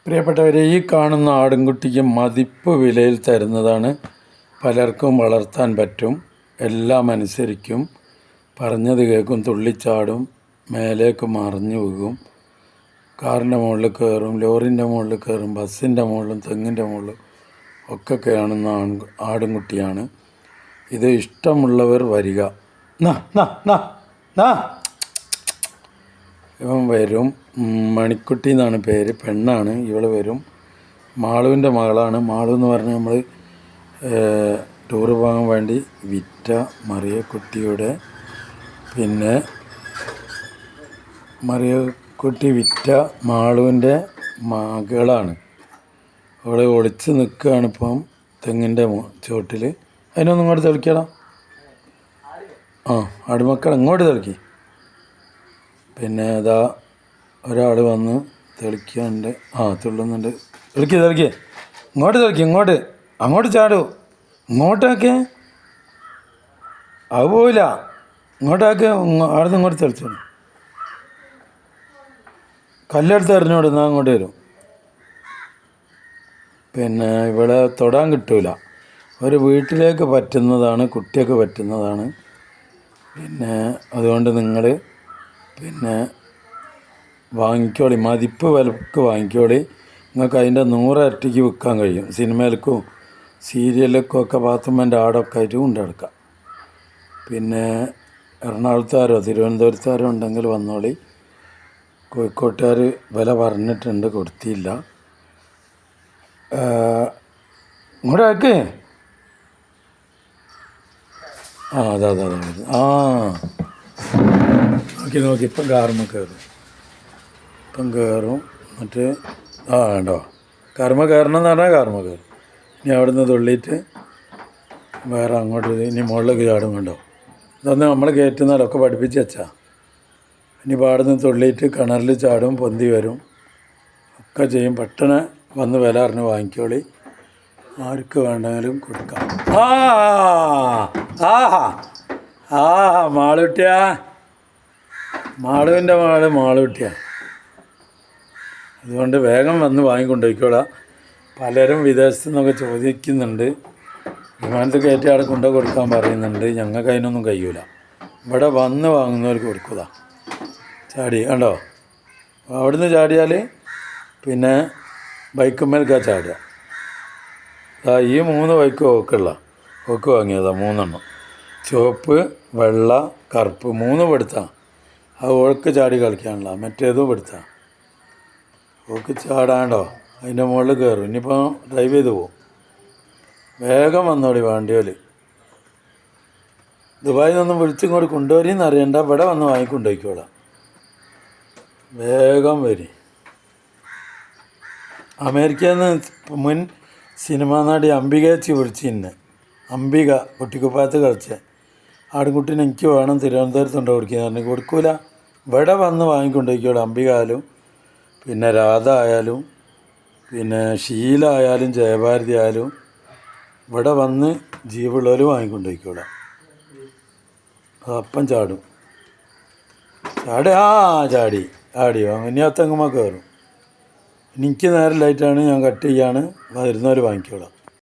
പ്രിയപ്പെട്ടവരെ, ഈ കാണുന്ന ആടുംകുട്ടിക്ക് മതിപ്പ് വിലയിൽ തരുന്നതാണ്. പലർക്കും വളർത്താൻ പറ്റും, എല്ലാം അനുസരിക്കും, പറഞ്ഞത് കേൾക്കും, തുള്ളിച്ചാടും, മേലേക്ക് മറിഞ്ഞു വീകും, കാറിൻ്റെ മുകളിൽ കയറും, ലോറിൻ്റെ മുകളിൽ കയറും, ബസ്സിൻ്റെ മുകളിലും തെങ്ങിൻ്റെ മുകളിലും ഒക്കെ കാണുന്ന ആടുംകുട്ടിയാണ് ഇത്. ഇഷ്ടമുള്ളവർ വരിക. ഇവൻ വരും. മണിക്കുട്ടി എന്നാണ് പേര്, പെണ്ണാണ്. ഇവൾ വരും. മാളുവിൻ്റെ മകളാണ്. മാളു എന്ന് പറഞ്ഞാൽ നമ്മൾ ടൂറ് പോകാൻ വേണ്ടി വിറ്റ മറിയക്കുട്ടിയുടെ മറിയക്കുട്ടി വിറ്റ മാളുവിൻ്റെ മകളാണ്. അവൾ ഒളിച്ച് നിൽക്കുകയാണ് ഇപ്പം തെങ്ങിൻ്റെ ചുവട്ടിൽ. അതിനൊന്നും ഇങ്ങോട്ട് തെളിക്കണം. ആടുമക്കൾ ഇങ്ങോട്ട് തെളിക്കി. അതാ ഒരാൾ വന്ന് തെളിക്കുന്നുണ്ട്. തുള്ളുന്നുണ്ട്. തെളിക്ക്. ഇങ്ങോട്ട് അങ്ങോട്ട് ചാടൂ. ഇങ്ങോട്ടാക്കെ അത് പോവില്ല. ഇങ്ങോട്ടാക്കെ. അവിടെ നിന്ന് ഇങ്ങോട്ട് തെളിച്ചോളൂ. കല്ലെടുത്ത് എറിഞ്ഞോട്. എന്നാൽ അങ്ങോട്ട് വരും. ഇവിടെ തൊടാൻ കിട്ടൂല. ഒരു വീട്ടിലേക്ക് പറ്റുന്നതാണ്, കുട്ടിയൊക്കെ പറ്റുന്നതാണ്. അതുകൊണ്ട് നിങ്ങൾ വാങ്ങിക്കോളി, മതിപ്പ് വിലക്ക് വാങ്ങിക്കോളി. നിങ്ങൾക്ക് അതിൻ്റെ 100 ഇരട്ടിക്ക് വിൽക്കാൻ കഴിയും. സിനിമയിലേക്കും സീരിയലിലേക്കും ഒക്കെ പാത്തുമ്മൻ്റെ ആടൊക്കെ ആയിട്ട് കൊണ്ടെടുക്കാം. എറണാകുളത്തുകാരോ തിരുവനന്തപുരത്തുകാരോ ഉണ്ടെങ്കിൽ വന്നോളി. കോഴിക്കോട്ടുകാർ വില പറഞ്ഞിട്ടുണ്ട്, കൊടുത്തില്ല. ഇങ്ങോട്ട് ആക്ക്. അതാ നോക്കി ഇപ്പം കാറുമ്മ കയറും. എന്നിട്ട് വേണ്ടോ കാറുമ്മ കയറണം എന്ന് പറഞ്ഞാൽ കാറുമ്മ കയറും. ഇനി അവിടെ നിന്ന് തുള്ളിയിട്ട് വേറെ അങ്ങോട്ട് ഇനി മുകളിലേക്ക് ചാടും. കണ്ടോ, ഇതൊന്ന് നമ്മൾ കയറ്റുന്നാലൊക്കെ പഠിപ്പിച്ച് വെച്ചാൽ. ഇനി പാടുന്ന് തുള്ളിയിട്ട് കിണറിൽ ചാടും, പൊന്തി വരും, ഒക്കെ ചെയ്യും. പെട്ടെന്ന് വന്ന് വില അറിഞ്ഞ് വാങ്ങിക്കോളി. ആർക്ക് വേണ്ടെങ്കിലും കൊടുക്കാം. മാളുട്ടിയാ, മാളുവിൻ്റെ മാളുട്ടിയാ. അതുകൊണ്ട് വേഗം വന്ന് വാങ്ങിക്കൊണ്ടുപോയിക്കോളാം. പലരും വിദേശത്തു നിന്നൊക്കെ ചോദിക്കുന്നുണ്ട്. വിമാനത്തിൽ കയറ്റി അവിടെ കൊണ്ടു കൊടുക്കാൻ പറയുന്നുണ്ട്. ഞങ്ങൾക്ക് അതിനൊന്നും കഴിയൂല. ഇവിടെ വന്ന് വാങ്ങുന്നവർക്ക് കൊടുക്കുക. ചാടി കണ്ടോ, അവിടുന്ന് ചാടിയാൽ ബൈക്കുമ്മേൽക്കാ ചാടുക. ഈ 3 ബൈക്ക് ഓക്ക് വാങ്ങിയതാ. 3 എണ്ണം. ചുവപ്പ്, വെള്ള, കറുപ്പ് 3 പെടുത്താം. അത് ഓൾക്ക് ചാടി കളിക്കാനുള്ള. മറ്റേതും പെടുത്താം. ഓക്ക് ചാടാണ്ടോ അതിൻ്റെ മുകളിൽ കയറും. ഇനിയിപ്പോൾ ഡ്രൈവ് ചെയ്ത് പോകും. വേഗം വന്നോളി വേണ്ടിയോല്. ദുബായിൽ നിന്നൊന്നും വിളിച്ചിങ്ങോട്ട് കൊണ്ടുവരിയെന്ന് അറിയണ്ട. ഇവിടെ വന്ന് വാങ്ങിക്കൊണ്ടുപോയിക്കോളാം. വേഗം വരി. അമേരിക്കയിൽ നിന്ന് മുൻ സിനിമാ നടി അംബികേച്ചി വിളിച്ചിന്നെ. അംബിക കുട്ടിക്കുപ്പായത്ത് കളിച്ച ആടുകുട്ടീനെ എനിക്ക് വേണം, തിരുവനന്തപുരത്തുണ്ടോ കൊടുക്കുക. കൊടുക്കൂല. ഇവിടെ വന്ന് വാങ്ങിക്കൊണ്ടുപോയിക്കോളാം. അംബിക ആയാലും രാധ ആയാലും ഷീല ആയാലും ജയഭാരതി ആയാലും ഇവിടെ വന്ന് ജീവുള്ളവർ വാങ്ങിക്കൊണ്ടുപോയിക്കോളാം. അപ്പം ചാടും. ചാടിയോ. ഇനി അത്തങ്ങമ്മ കയറും. എനിക്ക് നേരം ലൈറ്റാണ്, ഞാൻ കട്ട് ചെയ്യാണ്. വരുന്നവർ വാങ്ങിക്കോളാം.